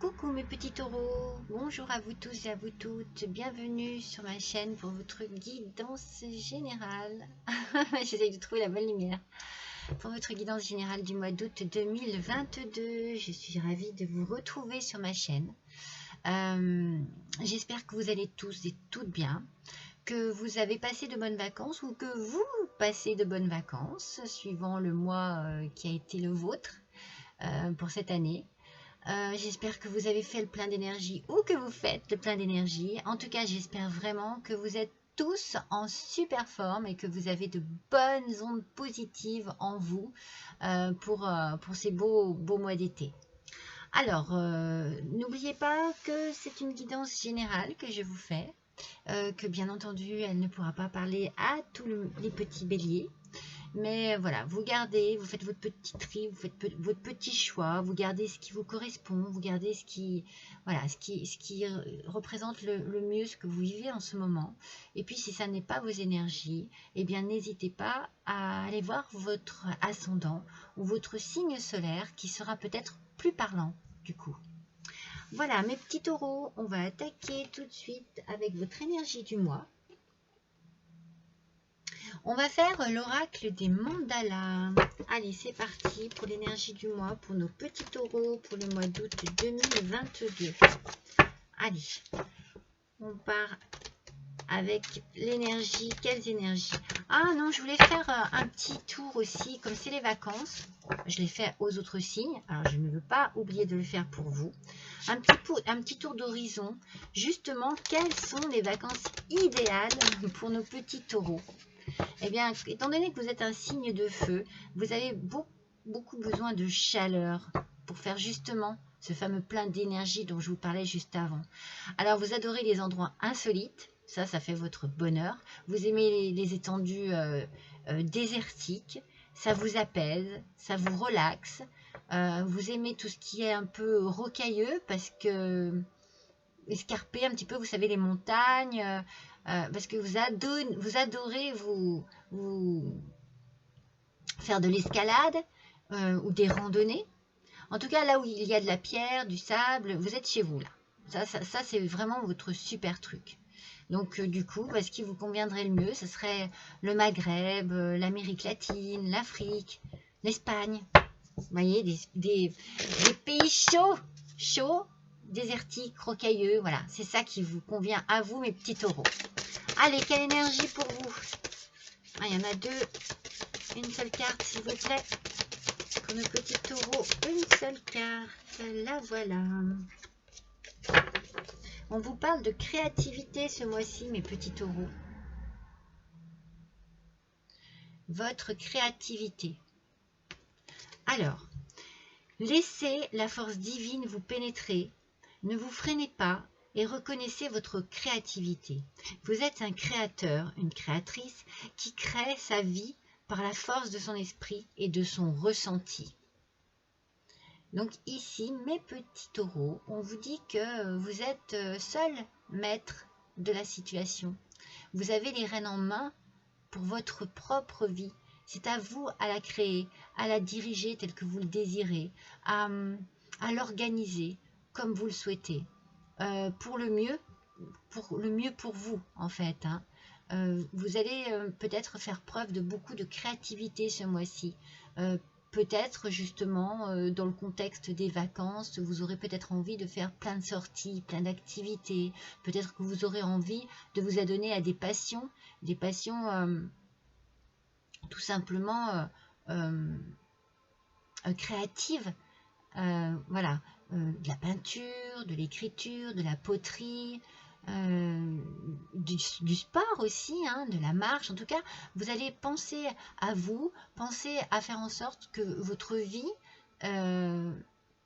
Coucou mes petits taureaux, bonjour à vous tous et à vous toutes, bienvenue sur ma chaîne pour votre guidance générale. J'essaye de trouver la bonne lumière. Pour votre guidance générale du mois d'août 2022, je suis ravie de vous retrouver sur ma chaîne. J'espère que vous allez tous et toutes bien, que vous avez passé de bonnes vacances ou que vous passez de bonnes vacances, suivant le mois qui a été le vôtre pour cette année. J'espère que vous avez fait le plein d'énergie ou que vous faites le plein d'énergie. En tout cas, j'espère vraiment que vous êtes tous en super forme et que vous avez de bonnes ondes positives en vous pour ces beaux mois d'été. Alors, n'oubliez pas que c'est une guidance générale que je vous fais, que bien entendu, elle ne pourra pas parler à tous les petits béliers. Mais voilà, vous gardez, vous faites votre petit tri, vous faites votre petit choix, vous gardez ce qui vous correspond, vous gardez ce qui représente le mieux ce que vous vivez en ce moment. Et puis si ça n'est pas vos énergies, eh bien n'hésitez pas à aller voir votre ascendant ou votre signe solaire qui sera peut-être plus parlant du coup. Voilà mes petits taureaux, on va attaquer tout de suite avec votre énergie du mois. On va faire l'oracle des mandalas. Allez, c'est parti pour l'énergie du mois, pour nos petits taureaux, pour le mois d'août 2022. Allez, on part avec l'énergie. Quelles énergies? Ah non, je voulais faire un petit tour aussi, comme c'est les vacances. Je l'ai fait aux autres signes, alors je ne veux pas oublier de le faire pour vous. Un petit tour d'horizon. Justement, quelles sont les vacances idéales pour nos petits taureaux? Eh bien, étant donné que vous êtes un signe de feu, vous avez beaucoup besoin de chaleur pour faire justement ce fameux plein d'énergie dont je vous parlais juste avant. Alors, vous adorez les endroits insolites, ça fait votre bonheur. Vous aimez les étendues désertiques, ça vous apaise, ça vous relaxe. Vous aimez tout ce qui est un peu rocailleux parce que escarpé un petit peu, vous savez, les montagnes, parce que vous adorez vous faire de l'escalade ou des randonnées. En tout cas, là où il y a de la pierre, du sable, vous êtes chez vous là. Ça c'est vraiment votre super truc. Donc du coup, ce qui vous conviendrait le mieux, ce serait le Maghreb, l'Amérique latine, l'Afrique, l'Espagne. Vous voyez, des pays chauds, désertiques, rocailleux. Voilà, c'est ça qui vous convient à vous, mes petits taureaux. Allez, quelle énergie pour vous? Ah, il y en a deux. Une seule carte, s'il vous plaît. Pour nos petits taureaux, une seule carte. La voilà. On vous parle de créativité ce mois-ci, mes petits taureaux. Votre créativité. Alors, laissez la force divine vous pénétrer. Ne vous freinez pas et reconnaissez votre créativité. Vous êtes un créateur, une créatrice qui crée sa vie par la force de son esprit et de son ressenti. Donc ici, mes petits taureaux, on vous dit que vous êtes seul maître de la situation. Vous avez les rênes en main pour votre propre vie. C'est à vous à la créer, à la diriger telle que vous le désirez, à l'organiser comme vous le souhaitez. Pour le mieux pour vous en fait. Vous allez peut-être faire preuve de beaucoup de créativité ce mois-ci. Peut-être justement dans le contexte des vacances, vous aurez peut-être envie de faire plein de sorties, plein d'activités. Peut-être que vous aurez envie de vous adonner à des passions tout simplement créatives. Voilà, de la peinture, de l'écriture, de la poterie, du sport aussi, de la marche. En tout cas, vous allez penser à vous, penser à faire en sorte que votre vie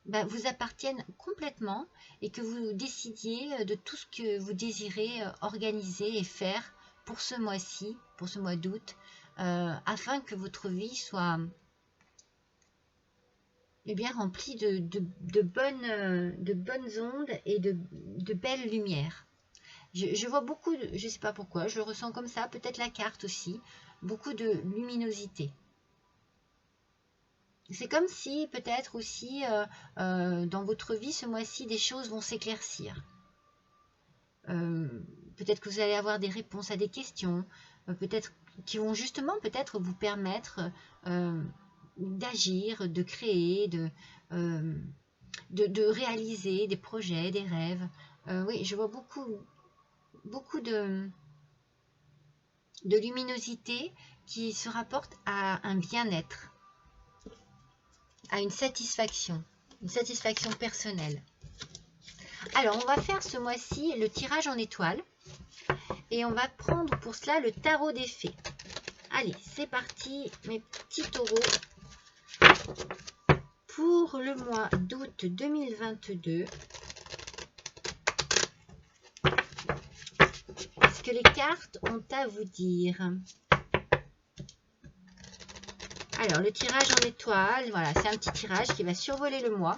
vous appartienne complètement et que vous décidiez de tout ce que vous désirez organiser et faire pour ce mois-ci, pour ce mois d'août, afin que votre vie soit bien remplie de bonnes ondes et de belles lumières. Je vois beaucoup, je ne sais pas pourquoi, je le ressens comme ça, peut-être la carte aussi, beaucoup de luminosité. c'est comme si peut-être aussi dans votre vie ce mois-ci, des choses vont s'éclaircir. Peut-être que vous allez avoir des réponses à des questions, peut-être qui vont justement peut-être vous permettre d'agir, de créer, de réaliser des projets, des rêves. Oui, je vois beaucoup de luminosité qui se rapporte à un bien-être, à une satisfaction personnelle. Alors, on va faire ce mois-ci le tirage en étoiles et on va prendre pour cela le tarot des fées. Allez, c'est parti, mes petits taureaux. Pour le mois d'août 2022, ce que les cartes ont à vous dire. Alors, le tirage en étoiles, voilà, c'est un petit tirage qui va survoler le mois.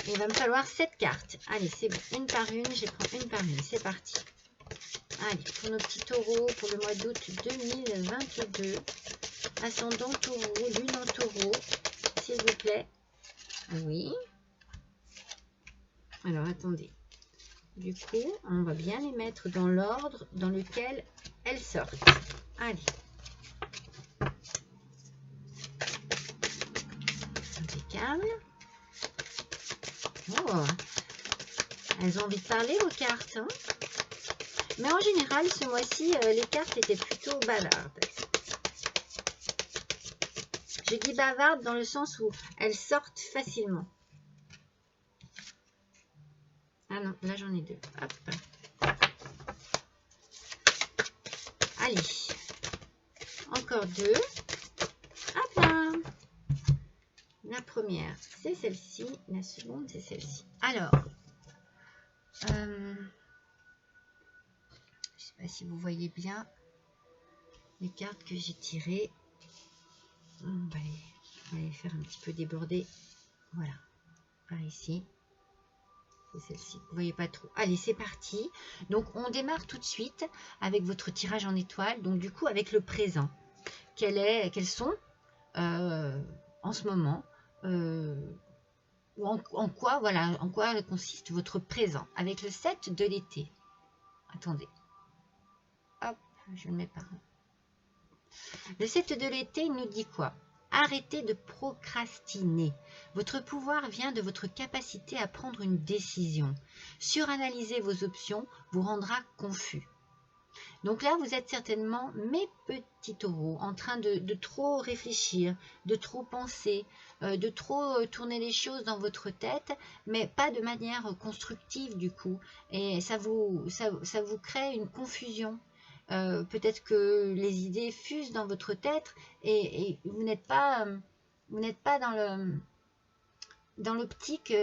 Il va me falloir 7 cartes. Allez, c'est bon. Une par une, je les prends une par une. C'est parti. Allez, pour nos petits taureaux, pour le mois d'août 2022. Ascendant taureau, lune en taureau, s'il vous plaît. Oui. Alors, attendez. Du coup, on va bien les mettre dans l'ordre dans lequel elles sortent. Allez. Impeccable. Oh, elles ont envie de parler vos cartes. Hein, mais en général, ce mois-ci, les cartes étaient plutôt bavardes. Je dis bavardes dans le sens où elles sortent facilement. Ah non, là j'en ai deux. Hop. Allez. Encore deux. Hop là. La première, c'est celle-ci. La seconde, c'est celle-ci. Alors, je ne sais pas si vous voyez bien les cartes que j'ai tirées. On va les faire un petit peu déborder. Voilà, par ici. C'est celle-ci. Vous voyez pas trop. Allez, c'est parti. Donc, on démarre tout de suite avec votre tirage en étoiles. Donc, du coup, avec le présent. Quels sont en ce moment ou en quoi, voilà, en quoi consiste votre présent avec le 7 de l'été. Attendez. Hop, je le mets par là. Le 7 de l'été, il nous dit quoi? Arrêtez de procrastiner. Votre pouvoir vient de votre capacité à prendre une décision. Suranalyser vos options vous rendra confus. Donc là, vous êtes certainement, mes petits taureaux, en train de trop réfléchir, de trop penser, de trop tourner les choses dans votre tête, mais pas de manière constructive du coup. Et ça vous crée une confusion. Peut-être que les idées fusent dans votre tête et vous n'êtes pas dans l'optique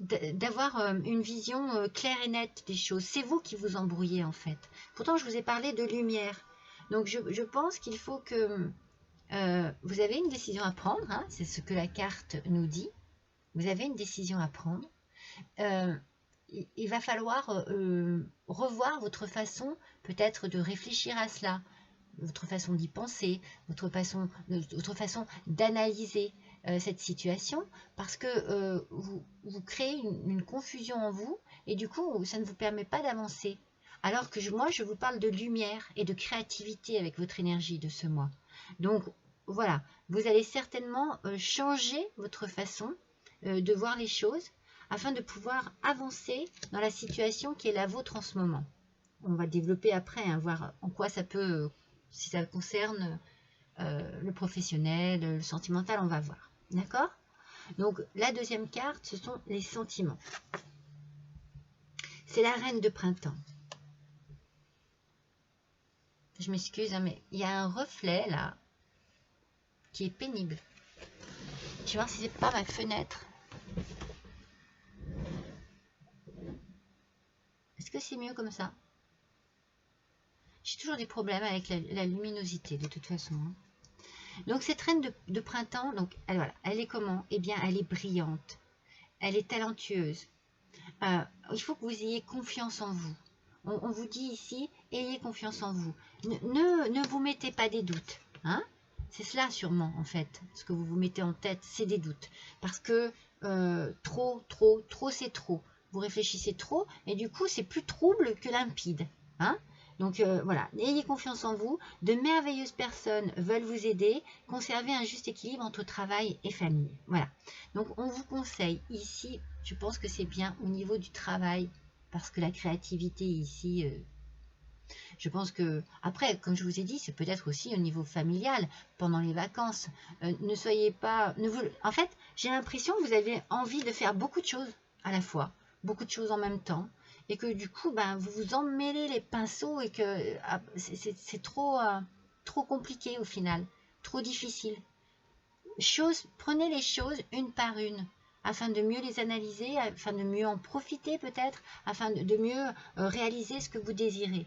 d'avoir une vision claire et nette des choses. C'est vous qui vous embrouillez en fait. Pourtant, je vous ai parlé de lumière. Donc, je pense qu'il faut que vous avez une décision à prendre. Hein, c'est ce que la carte nous dit. Vous avez une décision à prendre. Il va falloir revoir votre façon peut-être de réfléchir à cela, votre façon d'y penser, votre façon d'analyser cette situation, parce que vous créez une confusion en vous et du coup ça ne vous permet pas d'avancer. Alors que moi je vous parle de lumière et de créativité avec votre énergie de ce mois. Donc voilà, vous allez certainement changer votre façon de voir les choses afin de pouvoir avancer dans la situation qui est la vôtre en ce moment. On va développer après, hein, voir en quoi ça peut, si ça concerne le professionnel, le sentimental, on va voir. D'accord? Donc, la deuxième carte, ce sont les sentiments. C'est la reine de printemps. Je m'excuse, hein, mais il y a un reflet là qui est pénible. Je vais voir si c'est pas ma fenêtre. Est-ce que c'est mieux comme ça? J'ai toujours des problèmes avec la luminosité de toute façon. Hein. Donc cette reine de printemps, donc voilà, elle est comment? Eh bien, elle est brillante. Elle est talentueuse. Il faut que vous ayez confiance en vous. On vous dit ici, ayez confiance en vous. Ne vous mettez pas des doutes. Hein? C'est cela sûrement, en fait. Ce que vous vous mettez en tête, c'est des doutes. Parce que trop, c'est trop. Vous réfléchissez trop et du coup, c'est plus trouble que limpide. Hein? Donc voilà, ayez confiance en vous. De merveilleuses personnes veulent vous aider. Conservez un juste équilibre entre travail et famille. Voilà. Donc on vous conseille ici, je pense que c'est bien au niveau du travail, parce que la créativité ici, je pense que, après, comme je vous ai dit, c'est peut-être aussi au niveau familial, pendant les vacances. Ne soyez pas... En fait, j'ai l'impression que vous avez envie de faire beaucoup de choses à la fois, beaucoup de choses en même temps, et que du coup, ben, vous vous emmêlez les pinceaux et que c'est trop compliqué au final, trop difficile. Prenez les choses une par une, afin de mieux les analyser, afin de mieux en profiter peut-être, afin de mieux réaliser ce que vous désirez.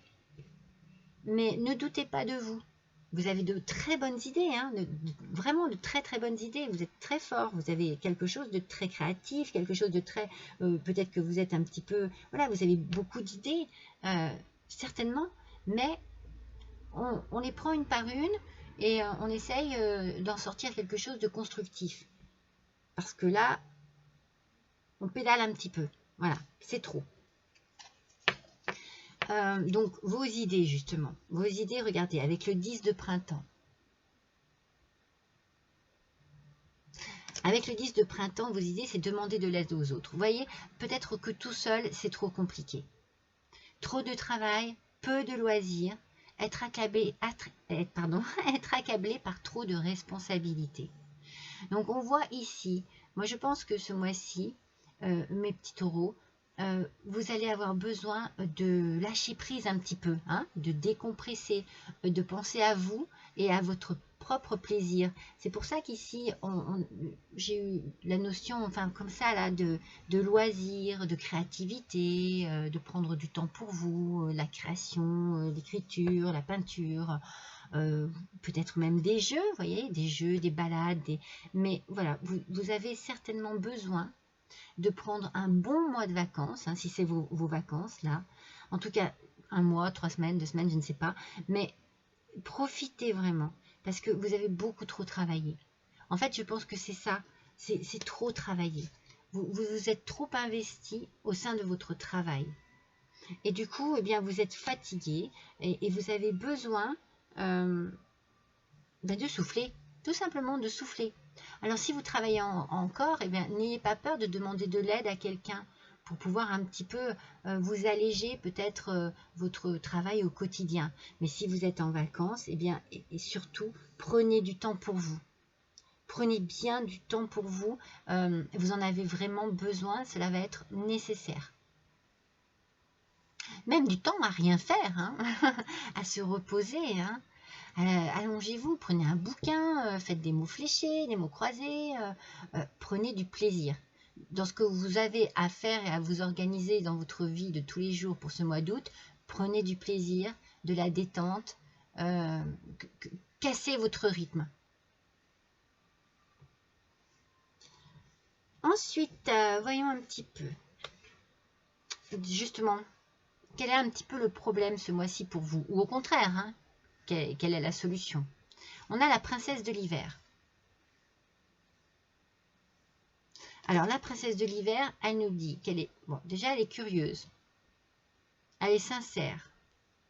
Mais ne doutez pas de vous. Vous avez de très bonnes idées, hein, vraiment de très très bonnes idées. Vous êtes très fort, vous avez quelque chose de très créatif, quelque chose de très... peut-être que vous êtes un petit peu... Voilà, vous avez beaucoup d'idées, certainement, mais on les prend une par une et on essaye d'en sortir quelque chose de constructif. Parce que là, on pédale un petit peu. Voilà, c'est trop. Donc, vos idées, justement. Vos idées, regardez, avec le 10 de printemps. Avec le 10 de printemps, vos idées, c'est demander de l'aide aux autres. Vous voyez, peut-être que tout seul, c'est trop compliqué. Trop de travail, peu de loisirs, être accablé par trop de responsabilités. Donc, on voit ici, moi je pense que ce mois-ci, mes petits taureaux, vous allez avoir besoin de lâcher prise un petit peu, hein, de décompresser, de penser à vous et à votre propre plaisir. C'est pour ça qu'ici, j'ai eu la notion, enfin comme ça, là, de loisir, de créativité, de prendre du temps pour vous, la création, l'écriture, la peinture, peut-être même des jeux, vous voyez, des jeux, des balades, mais voilà, vous avez certainement besoin de prendre un bon mois de vacances, hein, si c'est vos vacances là, en tout cas 1 mois, 3 semaines, 2 semaines, je ne sais pas, mais profitez vraiment, parce que vous avez beaucoup trop travaillé. En fait, je pense que c'est ça, c'est trop travailler. Vous êtes trop investi au sein de votre travail. Et du coup, eh bien, vous êtes fatigué et vous avez besoin de souffler, tout simplement de souffler. Alors si vous travaillez encore, eh bien, n'ayez pas peur de demander de l'aide à quelqu'un pour pouvoir un petit peu vous alléger peut-être votre travail au quotidien. Mais si vous êtes en vacances, eh bien, et surtout, prenez du temps pour vous. Prenez bien du temps pour vous. Vous en avez vraiment besoin, cela va être nécessaire. Même du temps à rien faire, hein, à se reposer, hein. Allongez-vous, prenez un bouquin, faites des mots fléchés, des mots croisés, prenez du plaisir. Dans ce que vous avez à faire et à vous organiser dans votre vie de tous les jours pour ce mois d'août, prenez du plaisir, de la détente, cassez votre rythme. Ensuite, voyons un petit peu. Justement, quel est un petit peu le problème ce mois-ci pour vous? Ou au contraire, hein, quelle est la solution? On a la princesse de l'hiver. Alors, la princesse de l'hiver, elle nous dit qu'elle est... Bon, déjà, elle est curieuse. Elle est sincère.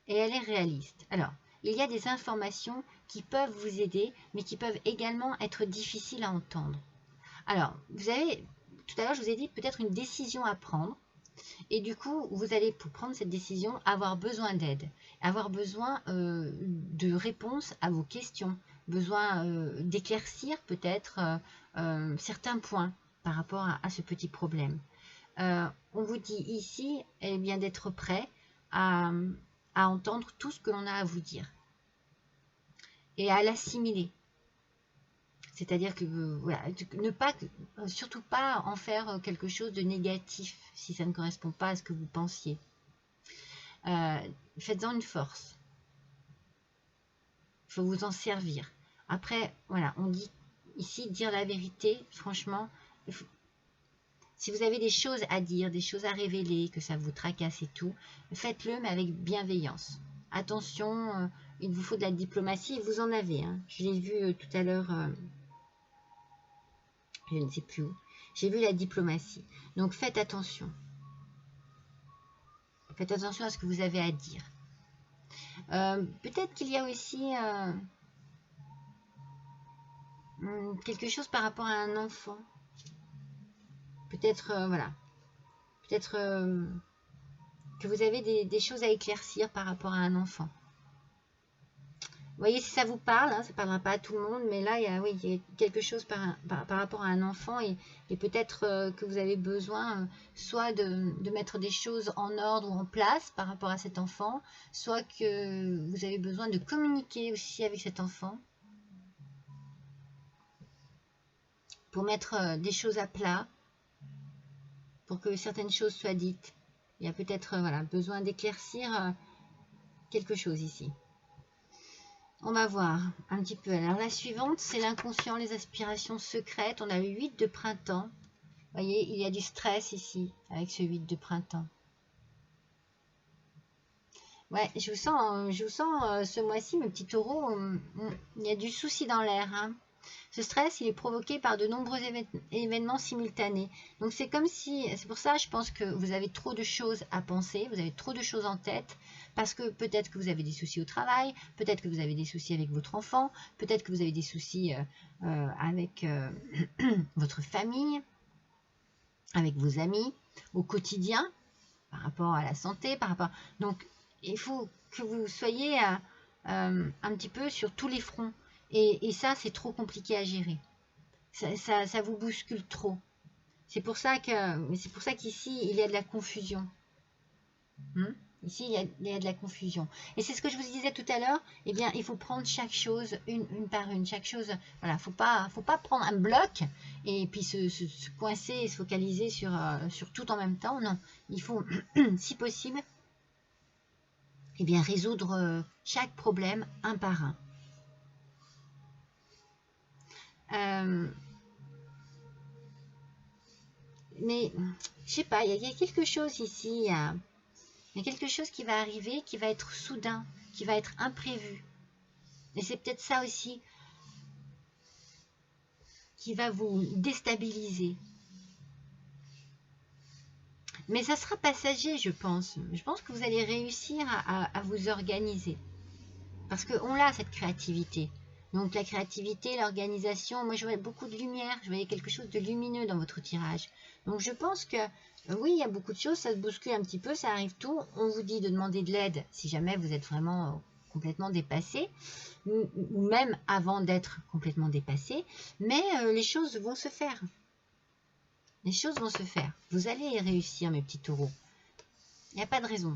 Et elle est réaliste. Alors, il y a des informations qui peuvent vous aider, mais qui peuvent également être difficiles à entendre. Alors, vous avez... Tout à l'heure, je vous ai dit peut-être une décision à prendre. Et du coup, vous allez, pour prendre cette décision, avoir besoin d'aide. Avoir besoin de réponses à vos questions. Besoin d'éclaircir peut-être certains points par rapport à ce petit problème. On vous dit ici eh bien d'être prêt à entendre tout ce que l'on a à vous dire et à l'assimiler. C'est-à-dire que voilà, ne pas, surtout pas en faire quelque chose de négatif si ça ne correspond pas à ce que vous pensiez. Faites-en une force. Il faut vous en servir. Après, voilà, on dit ici dire la vérité, franchement, Si vous avez des choses à dire, des choses à révéler, que ça vous tracasse et tout, faites-le, mais avec bienveillance. Attention, il vous faut de la diplomatie, et vous en avez. Hein. Je l'ai vu tout à l'heure, je ne sais plus où. J'ai vu la diplomatie. Donc faites attention. Faites attention à ce que vous avez à dire. Peut-être qu'il y a aussi quelque chose par rapport à un enfant. Peut-être, voilà. Peut-être que vous avez des choses à éclaircir par rapport à un enfant. Vous voyez, si ça vous parle, hein, ça ne parlera pas à tout le monde, mais là, il y a quelque chose par rapport à un enfant et peut-être que vous avez besoin soit de mettre des choses en ordre ou en place par rapport à cet enfant, soit que vous avez besoin de communiquer aussi avec cet enfant pour mettre des choses à plat, pour que certaines choses soient dites. Il y a peut-être voilà, besoin d'éclaircir quelque chose ici. On va voir un petit peu. Alors la suivante, c'est l'inconscient, les aspirations secrètes. On a le 8 de printemps. Vous voyez, il y a du stress ici avec ce 8 de printemps. Ouais, je vous sens ce mois-ci, mes petits taureaux, il y a du souci dans l'air. Hein. Ce stress, il est provoqué par de nombreux événements simultanés. Donc c'est comme si, c'est pour ça je pense que vous avez trop de choses à penser, vous avez trop de choses en tête, parce que peut-être que vous avez des soucis au travail, peut-être que vous avez des soucis avec votre enfant, peut-être que vous avez des soucis avec votre famille, avec vos amis, au quotidien, par rapport à la santé, par rapport... Donc il faut que vous soyez un petit peu sur tous les fronts. Et ça, c'est trop compliqué à gérer. Ça vous bouscule trop. C'est pour ça qu'ici, il y a de la confusion. Ici, il y a de la confusion. Et c'est ce que je vous disais tout à l'heure. Eh bien, il faut prendre chaque chose une par une. Chaque chose, voilà, faut pas prendre un bloc et puis se coincer et se focaliser sur tout en même temps. Non, il faut, si possible, eh bien, résoudre chaque problème un par un. Mais je sais pas, il y a quelque chose ici, il y a quelque chose qui va arriver, qui va être soudain, qui va être imprévu. Et c'est peut-être ça aussi qui va vous déstabiliser. Mais ça sera passager, je pense. Je pense que vous allez réussir à vous organiser. Parce qu'on a cette créativité. Donc la créativité, l'organisation, moi je voyais beaucoup de lumière, je voyais quelque chose de lumineux dans votre tirage. Donc je pense que oui, il y a beaucoup de choses, ça se bouscule un petit peu, ça arrive tout. On vous dit de demander de l'aide si jamais vous êtes vraiment complètement dépassé, ou même avant d'être complètement dépassé, mais les choses vont se faire. Les choses vont se faire. Vous allez réussir, mes petits taureaux. Il n'y a pas de raison.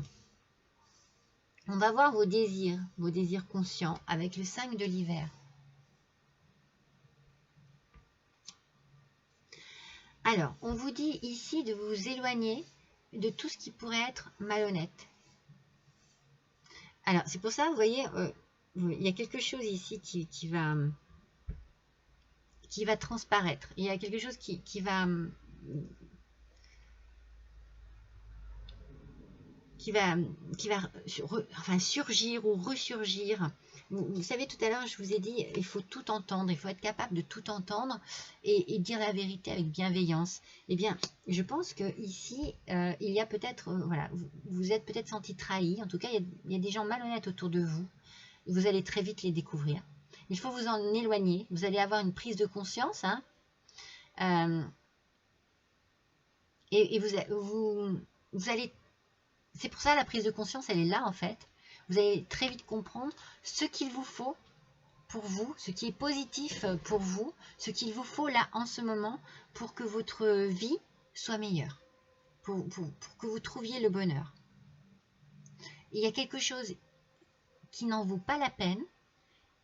On va voir vos désirs conscients avec le 5 de l'hiver. Alors, on vous dit ici de vous éloigner de tout ce qui pourrait être malhonnête. Alors, c'est pour ça, vous voyez, il y a quelque chose ici qui va transparaître. Il y a quelque chose qui va surgir ou ressurgir. Vous savez, tout à l'heure, je vous ai dit, il faut tout entendre, il faut être capable de tout entendre et dire la vérité avec bienveillance. Eh bien, je pense qu'ici, il y a peut-être, voilà, vous êtes peut-être senti trahi. En tout cas, il y a des gens malhonnêtes autour de vous. Vous allez très vite les découvrir. Il faut vous en éloigner. Vous allez avoir une prise de conscience. Hein, et vous allez... C'est pour ça la prise de conscience, elle est là en fait. Vous allez très vite comprendre ce qu'il vous faut pour vous, ce qui est positif pour vous, ce qu'il vous faut là en ce moment pour que votre vie soit meilleure, pour que vous trouviez le bonheur. Il y a quelque chose qui n'en vaut pas la peine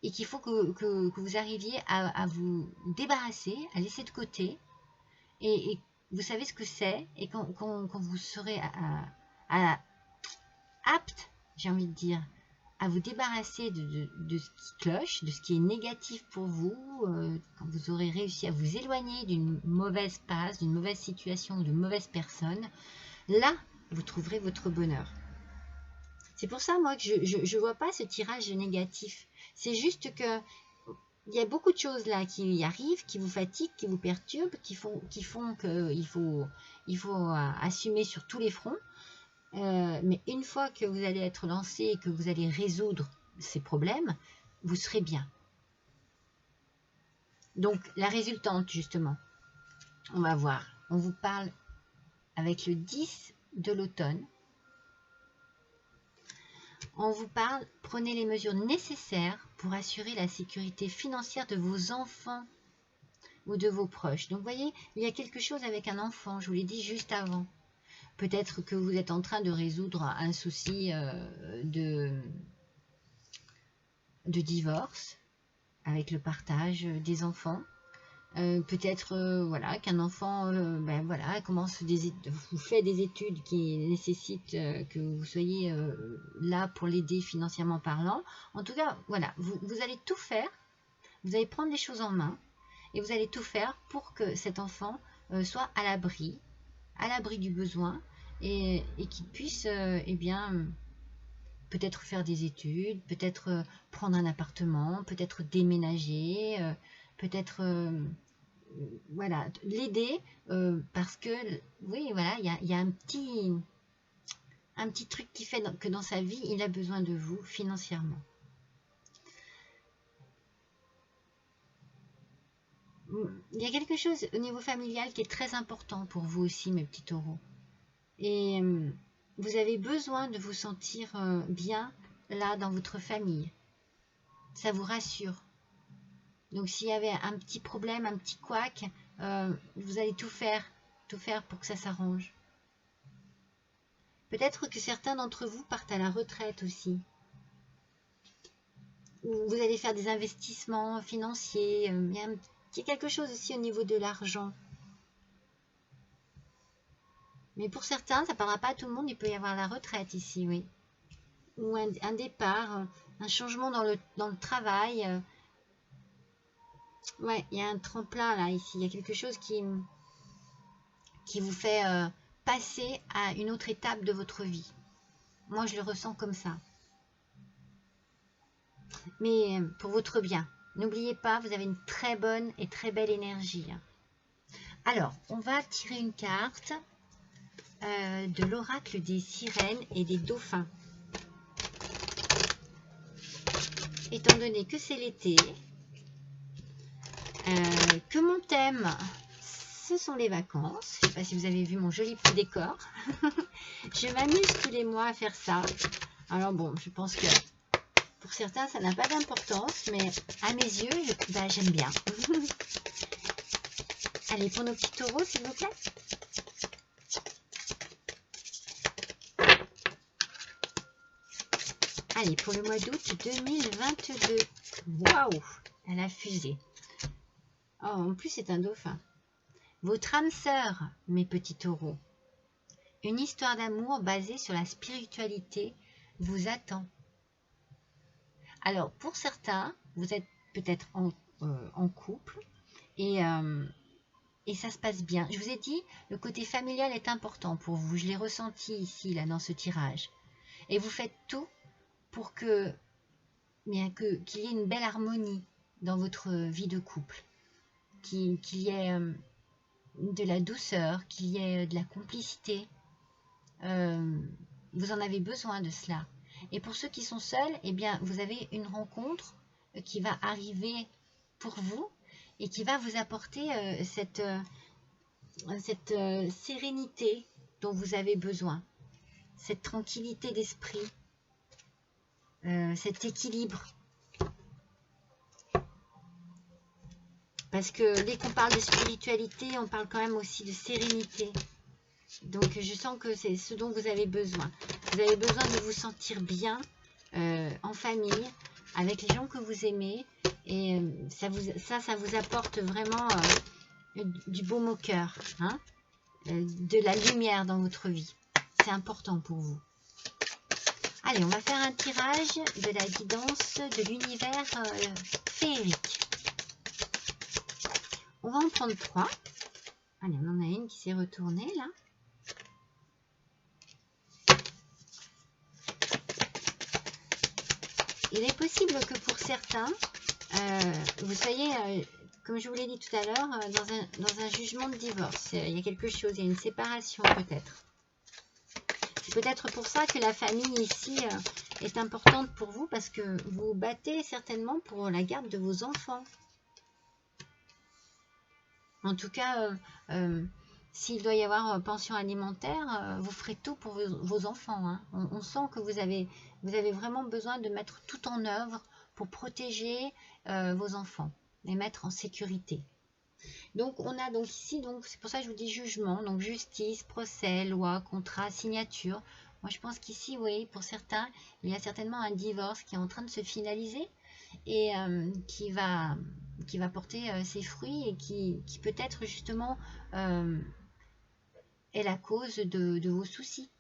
et qu'il faut que vous arriviez à vous débarrasser, à laisser de côté. Et vous savez ce que c'est. Et quand vous serez apte, j'ai envie de dire, à vous débarrasser de ce qui cloche, de ce qui est négatif pour vous, quand vous aurez réussi à vous éloigner d'une mauvaise passe, d'une mauvaise situation, d'une mauvaise personne, là, vous trouverez votre bonheur. C'est pour ça, moi, que je ne vois pas ce tirage négatif. C'est juste que il y a beaucoup de choses là qui arrivent, qui vous fatiguent, qui vous perturbent, qui font qu'il faut assumer sur tous les fronts. Mais une fois que vous allez être lancé et que vous allez résoudre ces problèmes, vous serez bien. Donc, la résultante, justement, on va voir. On vous parle avec le 10 de l'automne. On vous parle, prenez les mesures nécessaires pour assurer la sécurité financière de vos enfants ou de vos proches. Donc, vous voyez, il y a quelque chose avec un enfant, je vous l'ai dit juste avant. Peut-être que vous êtes en train de résoudre un souci de divorce avec le partage des enfants. Peut-être voilà, qu'un enfant voilà, vous fait des études qui nécessitent que vous soyez là pour l'aider financièrement parlant. En tout cas, voilà, vous allez tout faire, vous allez prendre les choses en main et vous allez tout faire pour que cet enfant soit à l'abri du besoin et qu'il puisse peut-être faire des études, peut-être prendre un appartement, peut-être déménager, peut-être voilà, l'aider parce que oui, voilà, il y a un petit truc qui fait que dans sa vie, il a besoin de vous financièrement. Il y a quelque chose au niveau familial qui est très important pour vous aussi, mes petits taureaux. Et vous avez besoin de vous sentir bien là dans votre famille. Ça vous rassure. Donc s'il y avait un petit problème, un petit couac, vous allez tout faire pour que ça s'arrange. Peut-être que certains d'entre vous partent à la retraite aussi. Ou vous allez faire des investissements financiers. Il y a quelque chose aussi au niveau de l'argent. Mais pour certains, ça ne parlera pas à tout le monde, il peut y avoir la retraite ici, oui. Ou un départ, un changement dans le travail. Ouais, il y a un tremplin là, ici. Il y a quelque chose qui vous fait passer à une autre étape de votre vie. Moi, je le ressens comme ça. Mais pour votre bien. N'oubliez pas, vous avez une très bonne et très belle énergie. Alors, on va tirer une carte de l'oracle des sirènes et des dauphins. Étant donné que c'est l'été, que mon thème, ce sont les vacances. Je ne sais pas si vous avez vu mon joli petit décor. Je m'amuse tous les mois à faire ça. Alors bon, je pense que pour certains, ça n'a pas d'importance, mais à mes yeux, j'aime bien. Allez, pour nos petits taureaux, s'il vous plaît. Allez, pour le mois d'août 2022. Waouh, elle a fusé. Oh, en plus, c'est un dauphin. Votre âme sœur, mes petits taureaux. Une histoire d'amour basée sur la spiritualité vous attend. Alors, pour certains, vous êtes peut-être en couple et ça se passe bien. Je vous ai dit, le côté familial est important pour vous. Je l'ai ressenti ici, là, dans ce tirage. Et vous faites tout pour qu'il y ait une belle harmonie dans votre vie de couple. Qu'il y ait de la douceur, qu'il y ait de la complicité. Vous en avez besoin de cela. Et pour ceux qui sont seuls, eh bien, vous avez une rencontre qui va arriver pour vous et qui va vous apporter cette sérénité dont vous avez besoin, cette tranquillité d'esprit, cet équilibre. Parce que dès qu'on parle de spiritualité, on parle quand même aussi de sérénité. Donc je sens que c'est ce dont vous avez besoin. Vous avez besoin de vous sentir bien en famille, avec les gens que vous aimez. Et ça vous apporte vraiment du baume au cœur, hein, de la lumière dans votre vie. C'est important pour vous. Allez, on va faire un tirage de la guidance de l'univers féerique. On va en prendre 3. Allez, on en a une qui s'est retournée là. Il est possible que pour certains, vous soyez, comme je vous l'ai dit tout à l'heure, dans un jugement de divorce. Il y a quelque chose, il y a une séparation peut-être. C'est peut-être pour ça que la famille ici est importante pour vous, parce que vous vous battez certainement pour la garde de vos enfants. En tout cas, s'il doit y avoir pension alimentaire, vous ferez tout pour vos enfants. Hein. On sent que vous avez vraiment besoin de mettre tout en œuvre pour protéger vos enfants, les mettre en sécurité. Donc, on a donc ici, c'est pour ça que je vous dis jugement, donc justice, procès, loi, contrat, signature. Moi, je pense qu'ici, oui, pour certains, il y a certainement un divorce qui est en train de se finaliser et qui va porter ses fruits et qui peut-être justement est la cause de vos soucis,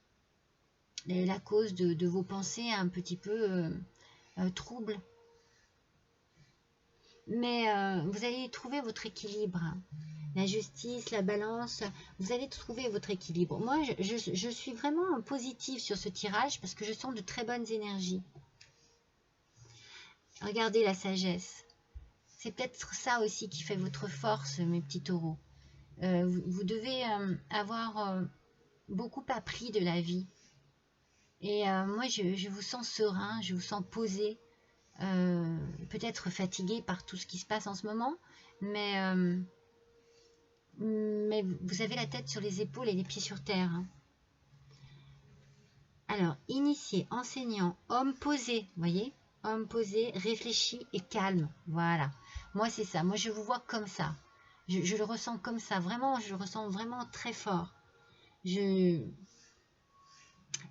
est la cause de vos pensées un petit peu troubles. Mais vous allez trouver votre équilibre. La justice, la balance, vous allez trouver votre équilibre. Moi, je suis vraiment positive sur ce tirage parce que je sens de très bonnes énergies. Regardez la sagesse. C'est peut-être ça aussi qui fait votre force, mes petits taureaux. Vous devez avoir beaucoup appris de la vie. Et moi, je vous sens serein, je vous sens posé, peut-être fatigué par tout ce qui se passe en ce moment, mais vous avez la tête sur les épaules et les pieds sur terre. Hein. Alors, initié, enseignant, homme posé, vous voyez, homme posé, réfléchi et calme. Voilà. Moi, c'est ça. Moi, je vous vois comme ça. Je le ressens comme ça. Vraiment, je le ressens vraiment très fort. C'est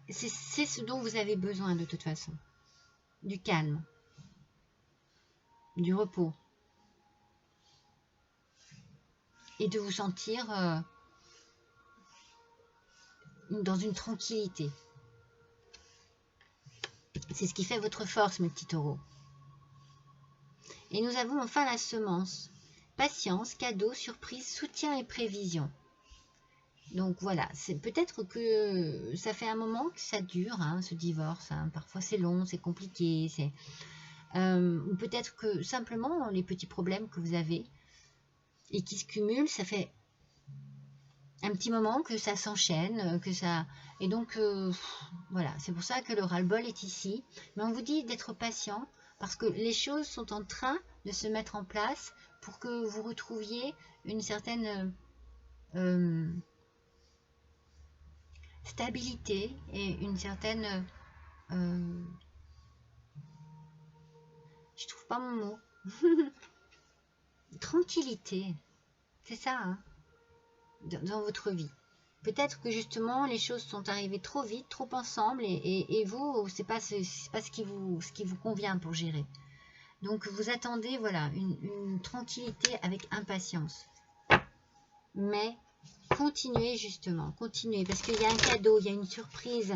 ce dont vous avez besoin de toute façon. Du calme. Du repos. Et de vous sentir dans une tranquillité. C'est ce qui fait votre force, mes petits taureaux. Et nous avons enfin la semence. Patience, cadeau, surprise, soutien et prévision. Donc voilà, c'est peut-être que ça fait un moment que ça dure, hein, ce divorce. Hein. Parfois c'est long, c'est compliqué. Ou peut-être que simplement les petits problèmes que vous avez et qui se cumulent, ça fait un petit moment que ça s'enchaîne, que ça... Et donc, voilà, c'est pour ça que le ras-le-bol est ici. Mais on vous dit d'être patient, parce que les choses sont en train de se mettre en place pour que vous retrouviez une certaine stabilité et une certaine... je trouve pas mon mot. Tranquillité. C'est ça, hein, dans votre vie. Peut-être que justement les choses sont arrivées trop vite, trop ensemble, et vous, c'est pas ce qui vous convient pour gérer. Donc vous attendez, voilà, une tranquillité avec impatience. Mais continuez justement, continuez, parce qu'il y a un cadeau, il y a une surprise,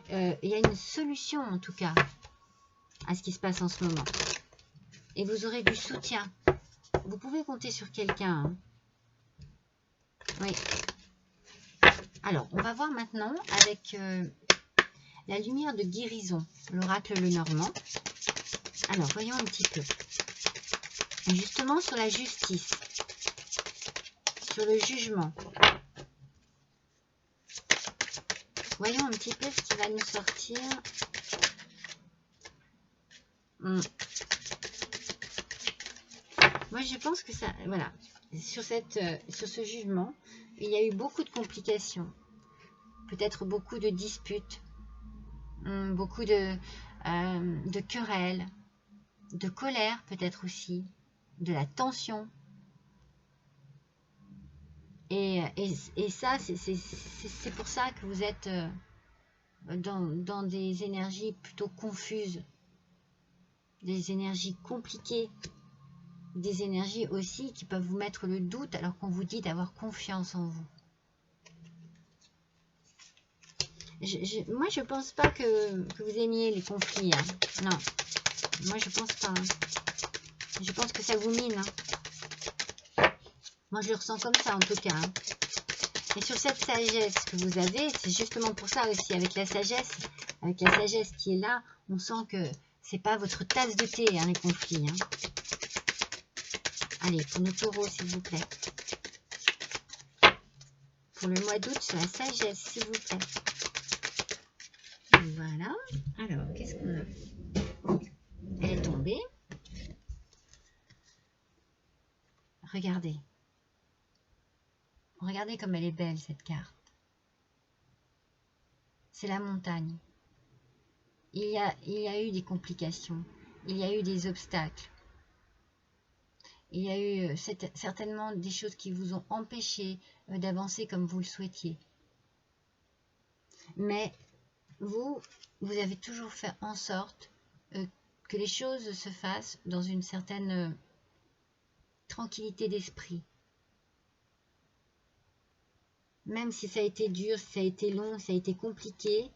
il y a une solution en tout cas à ce qui se passe en ce moment. Et vous aurez du soutien. Vous pouvez compter sur quelqu'un. Hein. Oui. Alors, on va voir maintenant avec la lumière de guérison, l'oracle Lenormand. Alors, voyons un petit peu. Justement, sur la justice, sur le jugement. Voyons un petit peu ce qui va nous sortir. Moi, je pense que ça, voilà, sur ce jugement, il y a eu beaucoup de complications. Peut-être beaucoup de disputes, beaucoup de querelles, de colère peut-être aussi, de la tension. Et ça, c'est pour ça que vous êtes dans des énergies plutôt confuses, des énergies compliquées, des énergies aussi qui peuvent vous mettre le doute alors qu'on vous dit d'avoir confiance en vous. Moi, je pense pas que vous aimiez les conflits. Hein. Non, moi, je pense pas. Hein. Je pense que ça vous mine. Hein. Moi, je le ressens comme ça, en tout cas. Hein. Et sur cette sagesse que vous avez, c'est justement pour ça aussi, avec la sagesse qui est là, on sent que c'est pas votre tasse de thé, hein, les conflits. Hein. Allez, pour nos taureaux, s'il vous plaît. Pour le mois d'août, sur la sagesse, s'il vous plaît. Voilà. Alors, qu'est-ce qu'on a? Elle est tombée. Regardez. Regardez comme elle est belle, cette carte. C'est la montagne. Il y a eu des complications. Il y a eu des obstacles. Il y a eu certainement des choses qui vous ont empêché d'avancer comme vous le souhaitiez. Mais vous avez toujours fait en sorte que les choses se fassent dans une certaine tranquillité d'esprit. Même si ça a été dur, si ça a été long, si ça a été compliqué,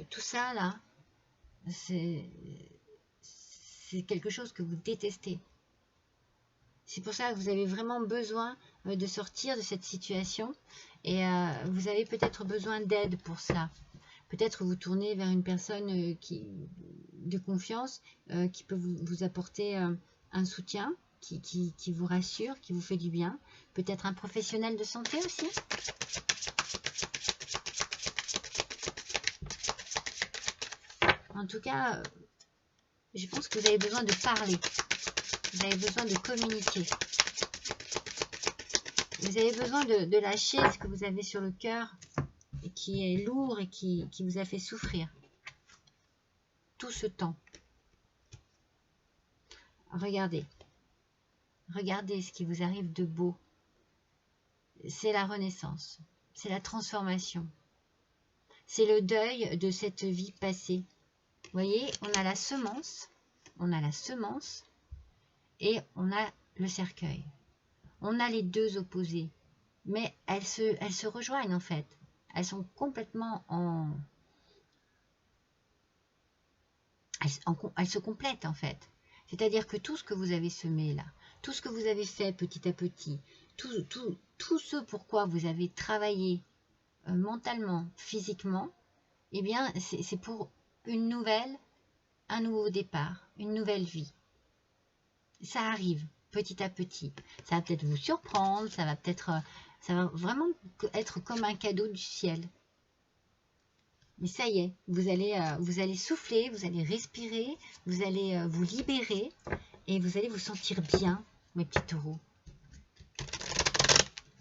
tout ça là, c'est quelque chose que vous détestez. C'est pour ça que vous avez vraiment besoin de sortir de cette situation et vous avez peut-être besoin d'aide pour cela. Peut-être vous tournez vers une personne de confiance qui peut vous apporter un soutien, qui vous rassure, qui vous fait du bien. Peut-être un professionnel de santé aussi. En tout cas, je pense que vous avez besoin de parler. Vous avez besoin de communiquer. Vous avez besoin de lâcher ce que vous avez sur le cœur et qui est lourd et qui vous a fait souffrir tout ce temps. Regardez. Regardez ce qui vous arrive de beau. C'est la renaissance. C'est la transformation. C'est le deuil de cette vie passée. Vous voyez, on a la semence. On a la semence. Et on a le cercueil. On a les deux opposés. Mais elles se rejoignent en fait. Elles sont complètement elles se complètent en fait. C'est-à-dire que tout ce que vous avez semé là, tout ce que vous avez fait petit à petit, tout ce pourquoi vous avez travaillé mentalement, physiquement, eh bien c'est pour un nouveau départ, une nouvelle vie. Ça arrive petit à petit. Ça va peut-être vous surprendre, ça va vraiment être comme un cadeau du ciel. Mais ça y est, vous allez souffler, vous allez respirer, vous allez vous libérer et vous allez vous sentir bien, mes petits taureaux.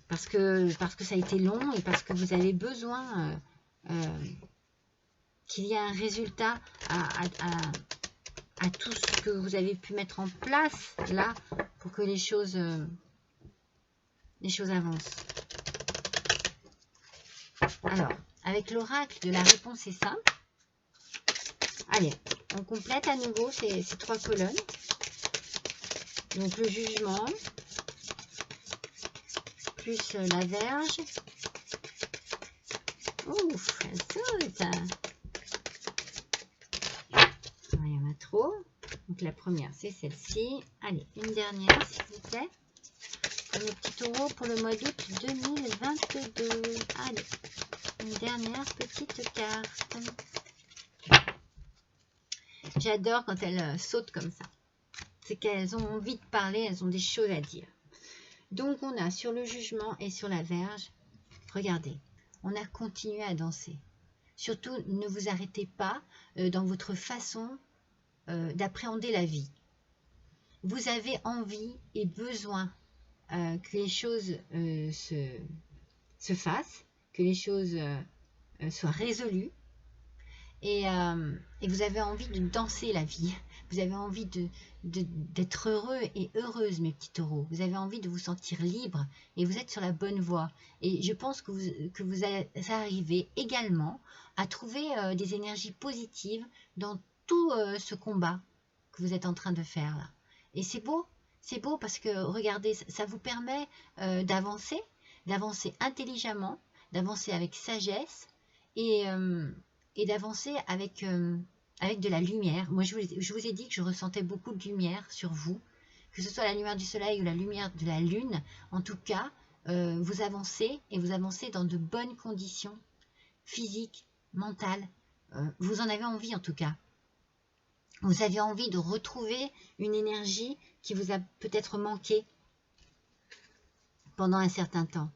Parce que ça a été long et parce que vous avez besoin qu'il y ait un résultat à tout ce que vous avez pu mettre en place là pour que les choses avancent. Alors, avec l'oracle de la réponse est simple. Allez, on complète à nouveau ces trois colonnes. Donc le jugement, plus la verge. Ouf, elle saute. Il y en a trop. Donc la première, c'est celle-ci. Allez, une dernière, s'il vous plaît. Pour les petits taureaux pour le mois d'août 2022. Allez, une dernière petite carte. J'adore quand elles sautent comme ça. C'est qu'elles ont envie de parler, elles ont des choses à dire. Donc on a sur le jugement et sur la verge, regardez, on a continué à danser. Surtout, ne vous arrêtez pas dans votre façon d'appréhender la vie. Vous avez envie et besoin que les choses se fassent, que les choses soient résolues. Et vous avez envie de danser la vie. Vous avez envie d'être heureux et heureuse, mes petits taureaux. Vous avez envie de vous sentir libre et vous êtes sur la bonne voie. Et je pense que vous arrivez également à trouver des énergies positives dans tout ce combat que vous êtes en train de faire là. Et c'est beau parce que regardez, ça vous permet d'avancer intelligemment, d'avancer avec sagesse et d'avancer avec, avec de la lumière. Moi, je vous ai dit que je ressentais beaucoup de lumière sur vous, que ce soit la lumière du soleil ou la lumière de la lune. En tout cas, vous avancez et vous avancez dans de bonnes conditions physiques, mentales. Vous en avez envie en tout cas. Vous avez envie de retrouver une énergie qui vous a peut-être manqué pendant un certain temps.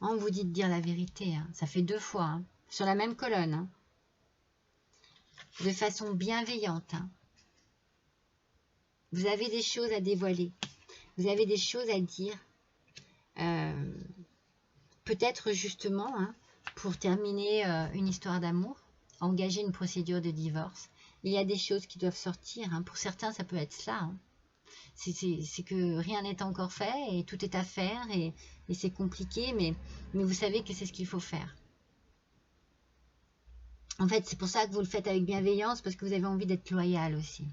On vous dit de dire la vérité, hein. Ça fait 2 fois, hein, sur la même colonne, hein, de façon bienveillante. Hein. Vous avez des choses à dévoiler, vous avez des choses à dire, peut-être justement, hein, pour terminer une histoire d'amour, engager une procédure de divorce. Il y a des choses qui doivent sortir. Hein. Pour certains, ça peut être cela. Hein. C'est que rien n'est encore fait et tout est à faire et c'est compliqué, mais vous savez que c'est ce qu'il faut faire. En fait, c'est pour ça que vous le faites avec bienveillance, parce que vous avez envie d'être loyal aussi.